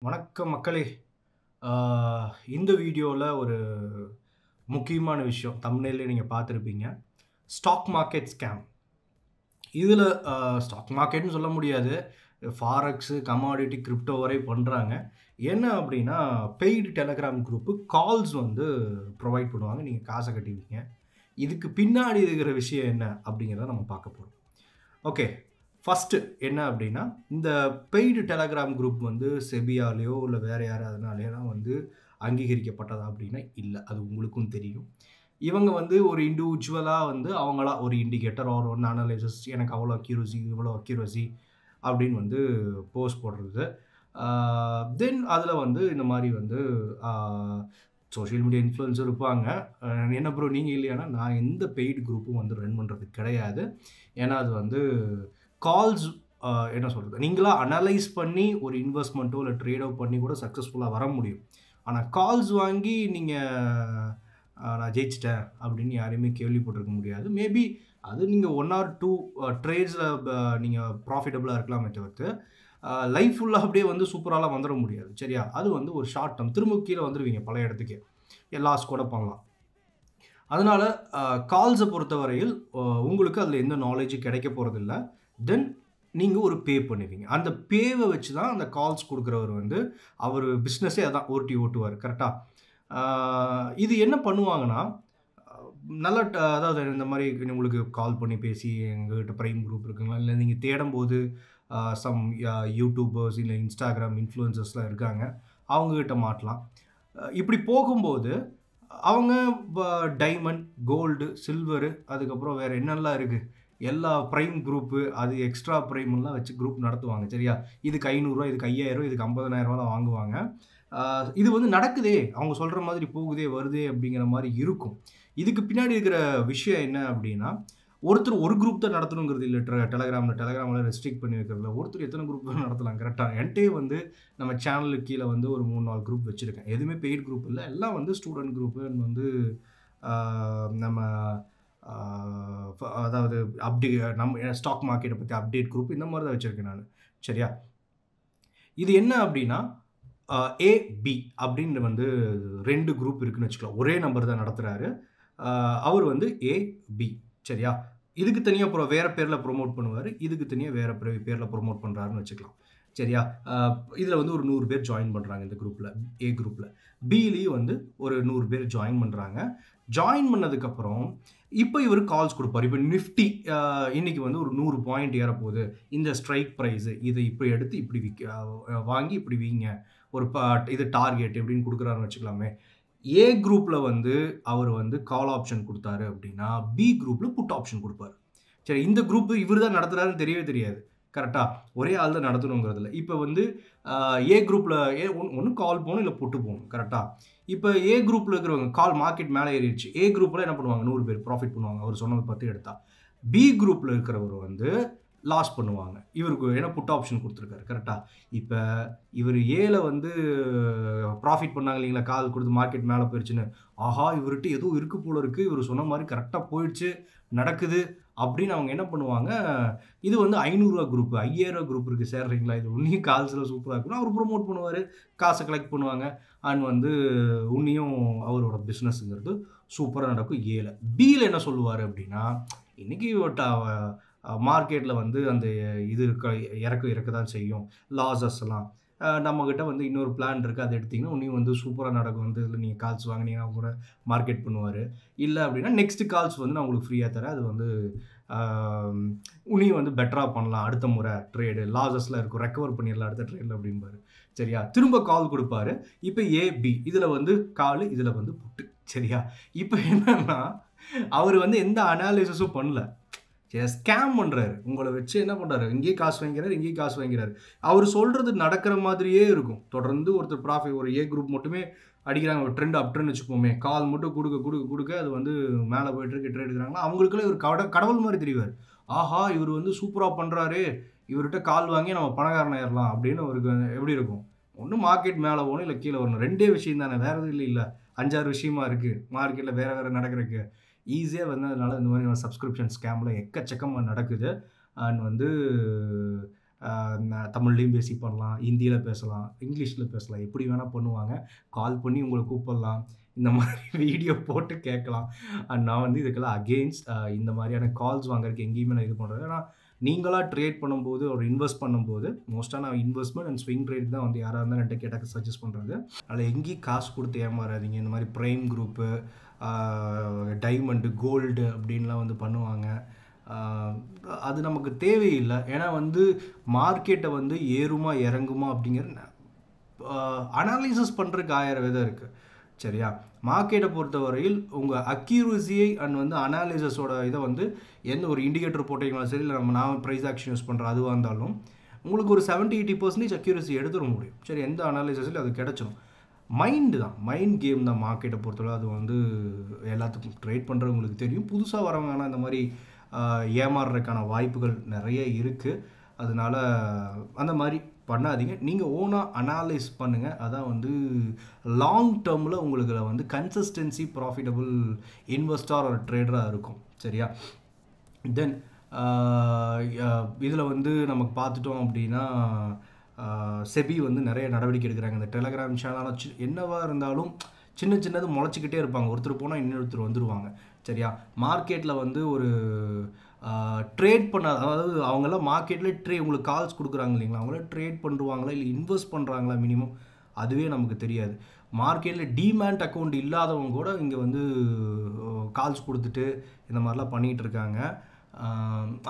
வணக்கம் மக்களே! ஆ இந்த வீடியோல ஒரு முக்கியமான விஷயம். தம்ப்நெயில்லே நீங்க பார்த்திருப்பீங்க. Stock market scam. இதுல ஸ்டாக் மார்க்கெட்ன்னு சொல்ல முடியாது. ஃபாரெக்ஸ், கமாடிட்டி, கிரிப்டோ வரை பண்றாங்க. என்ன அப்டின்னா, பெய்டு டெலகிராம் குரூப் கால்ஸ் வந்து புரொவைட் பண்ணுவாங்க. நீங்க காச கட்டுவீங்க. இதுக்கு பின்னாடி இருக்கிற விஷயம் என்ன அப்டிங்கிறத நம்ம பார்க்க போறோம். ஓகே. ஃபர்ஸ்ட்டு என்ன அப்டின்னா, இந்த பெய்டு டெலகிராம் குரூப் வந்து செபியாலயோ, இல்ல வேற யாராதுனாலயோ வந்து அங்கீகரிக்கப்பட்டதா அப்டின்னா இல்ல. அது உங்களுக்கும் தெரியும். இவங்க வந்து ஒரு இண்டிவிஜுவலா வந்து அவங்களா ஒரு இண்டிகேட்டர் ஆர் ஒன் அனலைசிஸ் எனக்கு அவ்வளோ அக்யூரசி, இவ்வளோ அக்யூரசி அப்டின்னு வந்து போஸ்ட் போடுறது. ஆ தென் அதுல வந்து இந்த மாரி வந்து ஆ சோசியல் மீடியா இன்ஃப்ளூயன்சர் இருப்பாங்க. என்ன ப்ரோ நீங்க இல்லையான்னா, நான் எந்த பெய்டு குரூப்பும் வந்து ரன் பண்றது கிடையாது. ஏன்னா அது வந்து கால்ஸ் என்ன சொல்றது? நீங்களா அனலைஸ் பண்ணி ஒரு இன்வெஸ்ட்மென்ட்டோ, இல்ல ட்ரேடோ பண்ணி கூட சக்சஸ்ஃபுல்லா வர முடியும். ஆனா கால்ஸ் வாங்கி நீங்க நான் ஜெயிச்சுட்டேன் அப்படின்னு யாரையுமே கேள்விப்பட்டிருக்க முடியாது. மேபி அது நீங்க 1 ஆர் 2 ட்ரேட்ஸ்ல நீங்க ப்ராஃபிட்டபிளா இருக்கலாமே தவிர்த்து, லைஃப் ஃபுல்லா அப்படியே வந்து சூப்பராலாம் வந்துர முடியாது. சரியா? அது வந்து ஒரு ஷார்ட் டெர்ம். திரும்ப கீழ வந்துருவீங்க பழைய இடத்துக்கே. லாஸ் கூட பண்ணலாம். அதனால கால்ஸ பொறுத்தவரையில் உங்களுக்கு அதில எந்த நாலேட்ஜும் கிடைக்க போறதில்ல. தென் நீங்க ஒரு பே பண்ணுவீங்க. அந்த பேவ வச்சு தான் அந்த கால்ஸ் குடுக்குறவர் வந்து அவரு பிசினஸே அதான் ஓட்டி ஓட்டுவாரு. கரெக்ட்டா? ஆ இது என்ன பண்ணுவாங்கன்னா, அ நல்ல அதாவது இந்த மாரி உங்களுக்கு கால் பண்ணி பேசி எங்ககிட்ட பிரைம் குரூப் இருக்குங்களா? இல்ல நீங்க தேடும்போது சம் யூடியூபர்ஸ் இல்ல Instagram இன்ஃப்ளூயன்சர்ஸ்லாம் இருக்காங்க. அவங்க கிட்ட மாட்டலாம். இப்படி போகும்போது அவங்க ப டைமண்ட், கோல்டு, சில்வரு அதுக்கப்புறம் வேற என்னலாம் இருக்கு? எல்லா பிரைம் குரூப்பு, அது எக்ஸ்ட்ரா பிரைம்லாம் வச்சு குரூப் நடத்துவாங்க. சரியா? இதுக்கு ரூ. 500 இதுக்கு ரூ. 5000 இதுக்கு ரூ. 50,000 வாங்குவாங்க. ஆ இது வந்து நடக்குதே! அவங்க சொல்ற மாதிரி போகுதே, வருதே அப்படிங்கிற மாரி இருக்கும். இதுக்கு பின்னாடி இருக்கிற விஷயம் என்ன அப்படின்னா, ஒருத்தர் ஒரு குரூப் தான் நடத்தணுங்கிறது இல்ல. டெலகிராம்ல ரெஸ்ட்ரிக்ட் பண்ணி வைக்கிறதில்ல. ஒருத்தர் எத்தன குரூப் வேணா நடத்தலாம். கரெக்ட்டா? என்ட்டயே வந்து நம்ம சேனலுக்கு கீழ வந்து ஒரு 3, 4 குரூப் வச்சிருக்கேன். எதுவுமே பெய்ட் குரூப் இல்ல. எல்லாம் வந்து ஸ்டூடண்ட் குரூப் அண்ட் வந்து ஆ நம்ம ஆ அதாவது அப்டே நம்ம ஸ்டாக் மார்க்கெட்ட பத்தி அப்டேட் குரூப் இந்த மாரி தான் வச்சிருக்கேன் நானு. சரியா? இது என்ன அப்டின்னா, அ ஏ, பி அப்டின்னு வந்து 2 குரூப் இருக்குன்னு வச்சுக்கலாம். ஒரே நபர் தான் நடத்துறாரு. அ அவரு வந்து ஏ, பி சரியா? இதுக்கு தனியா அப்புறம் வேற பேர்ல புரமோட் பண்ணுவாரு. இதுக்கு தனியா வேற பேர்ல புரமோட் பண்றாருன்னு வச்சுக்கலாம். சரியா? அ இதுல வந்து ஒரு 100 பேர் ஜாயின் பண்றாங்க இந்த குரூப்ல. ஏ குரூப்ல. பிலயும் வந்து ஒரு 100 பேர் ஜாயின் பண்றாங்க. ஜாயின் பண்ணதுக்கப்புறம், இப்ப இவரு கால்ஸ் குடுப்பாரு. இப்ப நிஃப்டி இன்னைக்கு வந்து ஒரு 100 பாயிண்ட் ஏறப்போது. இந்த ஸ்ட்ரைக் பிரைஸ் இத இப்ப எடுத்து இப்படி வாங்கி இப்படி விய்ங்க. ஒரு இது டார்கெட் இப்படின்னு குடுக்குறாருன்னு வச்சுக்கலாமே. ஏ குரூப்ல வந்து அவரு வந்து கால் ஆப்ஷன் குடுத்தாரு அப்படின்னா, பி குரூப்ல புட் ஆப்ஷன் குடுப்பாரு. சரி இந்த குரூப் இவரு தான் நடத்துறாருன்னு தெரியவே தெரியாது. கரெக்ட்டா? ஒரே ஆள் தான் நடத்தணுங்கிறதில்ல. இப்ப வந்து அ ஏ குரூப்ல ஒண்ணு கால் போணும், இல்ல புட் போணும். கரெக்ட்டா? இப்ப ஏ குரூப்ல இருக்கிறவங்க கால் மார்க்கெட் மேல ஏறிருச்சு. ஏ குரூப்ல என்ன பண்ணுவாங்க? 100 பேர் புராஃபிட் பண்ணுவாங்க. அவரு சொன்னத 10 எடுத்தா. பி குரூப்ல இருக்கிறவரு வந்து லாஸ் பண்ணுவாங்க. இவருக்கு ஏன்னா புட் ஆப்ஷன் குடுத்திருக்காரு. கரெக்ட்டா? இப்ப இவரு ஏல வந்து புராஃபிட் பண்ணாங்க இல்லீங்களா? கால் குடுத்து மார்க்கெட் மேல போயிருச்சுன்னு. ஆஹா! இவர்ட்ட ஏதோ இருக்கு போல இருக்கு. இவரு சொன்ன மாரி கரெக்ட்டா போயிடுச்சு. நடக்குது. அப்படின்னு அவங்க என்ன பண்ணுவாங்க, இது வந்து ரூ. 500 குரூப், ரூ. 5000 குரூப்பிற்கு சேர்றீங்களா? இது உன்னியும் கால்ஸ்ல சூப்பரா இருக்குன்னு அவரு புரமோட் பண்ணுவாரு. காச கலெக்ட் பண்ணுவாங்க. அண்ட் வந்து உன்னியும் அவரோட பிசினஸ்ங்கிறது சூப்பரா நடக்கும் ஏல. பில என்ன சொல்லுவாரு அப்படின்னா, இன்னைக்கு மார்க்கெட்ல வந்து அந்த இது இறக்க தான் செய்யும். லாஸஸ்லாம். நம்மகிட்ட வந்து இன்னொரு பிளான் இருக்கு. அத எடுத்தீங்கன்னா, இன்னும் வந்து சூப்பரா நடக்கும். வந்து இதுல நீங்க கால்ஸ் வாங்குனீங்கன்னா கூட மார்க்கெட் பண்ணுவாரு. இல்ல அப்படின்னா, நெக்ஸ்ட் கால்ஸ் வந்து நான் உங்களுக்கு ஃப்ரீயா தரேன். அது வந்து ஆ உன்னியும் வந்து பெட்டரா பண்ணலாம். அடுத்த முறை ட்ரேடு லாஸஸ்லாம் இருக்கும். ரெக்கவர் பண்ணிடலாம் அடுத்த ட்ரேட்ல அப்படிம்பாரு. சரியா? திரும்ப கால் குடுப்பாரு. இப்ப ஏ, பி இதுல வந்து காலு, இதுல வந்து புட்டு. சரியா? இப்ப என்னன்னா, அவரு வந்து எந்த அனாலிசிஸும் பண்ணல. ஸ்கேம் பண்றாரு. உங்கள வச்சு என்ன பண்றாரு, இங்கேயும் காசு வாங்கிறாரு, இங்கேயும் காசு வாங்கிறாரு. அவரு சொல்றது நடக்கிற மாதிரியே இருக்கும். தொடர்ந்து ஒருத்தர் ஒரு ஏ குரூப் மட்டுமே அடிக்கிறாங்க. ஒரு ட்ரெண்ட் அப் ட்ரெண்ட்னு வச்சுப்போமே. கால் மட்டும் குடுக்க அது வந்து மேல போயிட்டு இருக்கு, ட்ரேட் எடுக்குறாங்கன்னா, அவங்களுக்குள்ள இவரு கடவுள் மாரி தெரிவாரு. ஆஹா! இவரு வந்து சூப்பரா பண்றாரு. இவர்ட்ட கால் வாங்கி நம்ம பணக்காரன் ஆயிரலாம் அப்படின்னு அவருக்கு எப்படி இருக்கும்? ஒண்ணு மார்க்கெட் மேல போணும், இல்ல கீழ வரணும். 2டே விஷயம் தானே. வேற எதுவும் இல்லைல்ல. 5, 6 விஷயமா இருக்கு. மார்க்கெட்ல வேற வேற நடக்குறதுக்கு. ஈஸியா வந்து அதனால இந்த மாரி சப்ஸ்கிரிப்ஷன் ஸ்கேம்லாம் எக்கச்சக்கமா நடக்குது. அண்ட் வந்து தமிழ்லேயும் பண்ணலாம், ஹிந்தியில் பேசலாம், இங்கிலீஷில் பேசலாம், எப்படி வேணால் பண்ணுவாங்க. கால் பண்ணி உங்களை கூப்பிடலாம், இந்த மாதிரி வீடியோ போட்டு கேட்கலாம். நான் வந்து இதுக்கெல்லாம் அகெயின்ஸ்ட். இந்த மாதிரியான கால்ஸ் வாங்குறதுக்கு எங்கேயுமே நான் இது பண்ணுறது. ஏன்னா நீங்களாக ட்ரேட் பண்ணும்போது ஒரு இன்வெஸ்ட் பண்ணும்போது மோஸ்ட்டாக நான் இன்வெஸ்ட்மெண்ட் அண்ட் ஸ்விங் ட்ரேட் தான் வந்து யாராக இருந்தாலும் என்கிட்ட கேட்டாக்க சஜஸ்ட் பண்ணுறது. அதில் எங்கேயும் காசு கொடுத்து ஏமாறாதீங்க. இந்த மாதிரி ப்ரைம் குரூப்பு, டைமண்டு, கோல்டு அப்படின்லாம் வந்து பண்ணுவாங்க. அது நமக்கு தேவையில்லை. ஏன்னா வந்து மார்க்கெட்டை வந்து ஏறுமா இறங்குமா அப்படிங்கிற அனாலிசிஸ் பண்ணுறதுக்கு 1000 விதம் இருக்குது. சரியா? மார்க்கெட்டை பொறுத்தவரையில் உங்கள் அக்யூரசியை அண்ட் வந்து அனாலிசிஸோட இதை வந்து எந்த ஒரு இண்டிகேட்டர் போட்டிங்கனாலும் சரி, இல்லை நான் ப்ரைஸ் ஆக்ஷன் யூஸ் பண்ணுறேன் அதுவாக இருந்தாலும் உங்களுக்கு ஒரு 70-80% அக்யூரசி எடுத்துட முடியும். சரி, எந்த அனாலிசிஸில் அது கிடச்சிடும். மைண்டு தான், மைண்ட் கேம் தான் மார்க்கெட்டை பொறுத்தவரை. அது வந்து எல்லாத்துக்கும் ட்ரேட் பண்ணுறவங்களுக்கு தெரியும். புதுசாக வரவங்க ஆனால் இந்த மாதிரி ஏமாறுறதுக்கான வாய்ப்புகள் நிறைய இருக்குது. அதனால அந்த மாதிரி பண்ணாதீங்க. நீங்கள் ஓனாக அனாலிஸ் பண்ணுங்கள். அதான் வந்து லாங் டேர்மில் உங்களுக்கு வந்து கன்சிஸ்டன்சி ப்ராஃபிட்டபுள் இன்வெஸ்டர் ஒரு ட்ரேடராக இருக்கும். சரியா? தென் இதில் வந்து நமக்கு பார்த்துட்டோம் அப்படின்னா செபி வந்து நிறைய நடவடிக்கை எடுக்கிறாங்க. இந்த டெலகிராம் சேனல் என்னவாக இருந்தாலும் சின்ன சின்னது முளைச்சிக்கிட்டே இருப்பாங்க. ஒருத்தர் போனால் இன்னொருத்தர் வந்துடுவாங்க. சரியா? மார்க்கெட்டில் வந்து ஒரு ட்ரேட் பண்ண, அதாவது அவங்கெல்லாம் மார்க்கெட்டில் உங்களுக்கு கால்ஸ் கொடுக்குறாங்க இல்லைங்களா, அவங்களாம் ட்ரேட் பண்ணுவாங்களா இல்லை இன்வெஸ்ட் பண்ணுறாங்களா மினிமம் அதுவே நமக்கு தெரியாது. மார்க்கெட்டில் டிமேட் அக்கௌண்ட் இல்லாதவங்க கூட இங்கே வந்து கால்ஸ் கொடுத்துட்டு இந்த மாதிரிலாம் பண்ணிகிட்டு இருக்காங்க.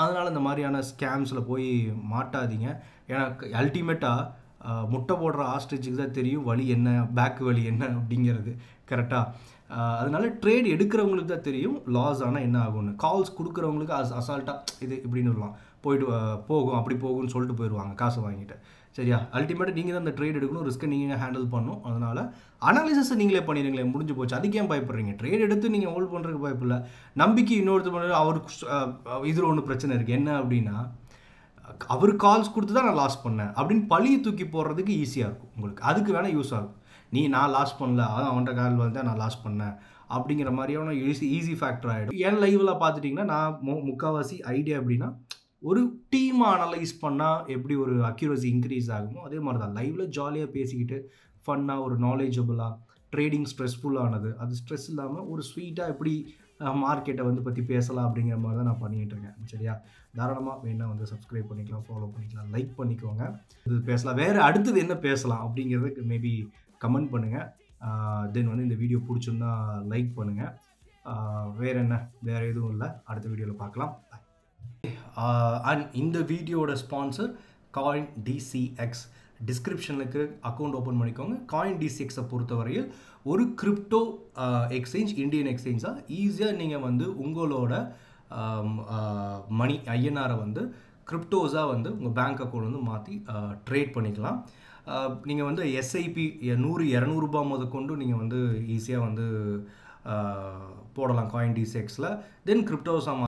அதனால் இந்த மாதிரியான ஸ்கேம்ஸில் போய் மாட்டாதீங்க. ஏன்னா அல்டிமேட்டாக முட்டை போடுற ஆஸ்ட்ரிச்சுக்கு தான் தெரியும் வழி என்ன, பேக் வழி என்ன அப்படிங்கிறது. கரெக்டாக? அதனால ட்ரேட் எடுக்கிறவங்களுக்கு தான் தெரியும் லாஸ் ஆனால் என்ன ஆகும்னு. கால்ஸ் கொடுக்குறவங்களுக்கு அசால்ட்டாக இது இப்படின்னு சொல்லலாம், போயிட்டு போகும் அப்படி போகும்னு சொல்லிட்டு போயிடுவாங்க காசை வாங்கிட்டு. சரியா? அல்டிமேட்டாக நீங்கள் தான் அந்த ட்ரேட் எடுக்கணும், ரிஸ்க்கை நீங்கள் ஹேண்டில் பண்ணணும். அதனால் அனாலிசிஸை நீங்களே பண்ணிடுங்களே, முடிஞ்சு போச்சு. அதுக்கு ஏன் பயப்படுறீங்க? ட்ரேட் எடுத்து நீங்கள் ஹோல்ட் பண்ணுறதுக்கு பயப்பில்லை. நம்பிக்கை இன்னொருத்தர் பண்ணுறது அவருக்கு இதில் ஒன்று பிரச்சனை இருக்குது. என்ன அப்படின்னா, அவர் கால்ஸ் கொடுத்து தான் நான் லாஸ் பண்ணேன் அப்படின்னு பழியை தூக்கி போடுறதுக்கு ஈஸியாக இருக்கும் உங்களுக்கு. அதுக்கு வேணால் யூஸ் ஆகும். நான் லாஸ் பண்ணல, அதான் அவன்கிட்ட கால் வந்து நான் லாஸ் பண்ணேன் அப்படிங்கிற மாதிரியான ஈஸி ஃபேக்டர் ஆகிடும். என் லைவில் பார்த்துட்டிங்கன்னா நான் முக்கால்வாசி ஐடியா அப்படின்னா, ஒரு டீமை அனலைஸ் பண்ணால் எப்படி ஒரு அக்யூரசி இன்க்ரீஸ் ஆகுமோ அதே மாதிரி தான் லைவில் ஜாலியாக பேசிக்கிட்டு ஃபன்னாக ஒரு நாலேஜபிளாக, ட்ரேடிங் ஸ்ட்ரெஸ்ஃபுல்லானது, அது ஸ்ட்ரெஸ் இல்லாமல் ஒரு ஸ்வீட்டாக எப்படி மார்க்கெட்டை வந்து பற்றி பேசலாம் அப்படிங்கிற மாதிரி தான் நான் பண்ணிகிட்டு இருக்கேன். சரியா? தாராளமாக வேணால் வந்து சப்ஸ்கிரைப் பண்ணிக்கலாம், ஃபாலோ பண்ணிக்கலாம், லைக் பண்ணிக்கோங்க. இது பேசலாம், வேறு அடுத்தது என்ன பேசலாம் அப்படிங்கிறதுக்கு மேபி கமெண்ட் பண்ணுங்கள். தென் வந்து இந்த வீடியோ பிடிச்சிருந்தா லைக் பண்ணுங்கள். வேறு என்ன, வேறு எதுவும் இல்லை. அடுத்த வீடியோவில் பார்க்கலாம். அண்ட் இந்த வீடியோட ஸ்பான்சர் காயின் டிசிஎக்ஸ். டிஸ்கிரிப்ஷனுக்கு அக்கௌண்ட் ஓப்பன் பண்ணிக்கோங்க. காயின் டிசிஎக்ஸை பொறுத்தவரையில் ஒரு கிரிப்டோ எக்ஸ்சேஞ்ச், இந்தியன் எக்ஸ்சேஞ்சாக ஈஸியாக நீங்கள் வந்து உங்களோட மணி ஐஎன்ஆரை வந்து கிரிப்டோஸாக வந்து உங்கள் பேங்க் அக்கௌண்ட் வந்து மாற்றி ட்ரேட் பண்ணிக்கலாம். நீங்கள் வந்து எஸ்ஐபி 100-200 முதற்கொண்டு நீங்கள் வந்து ஈஸியாக வந்து போடலாம் காயின் டிசிஎக்ஸில். தென் கிரிப்டோஸாக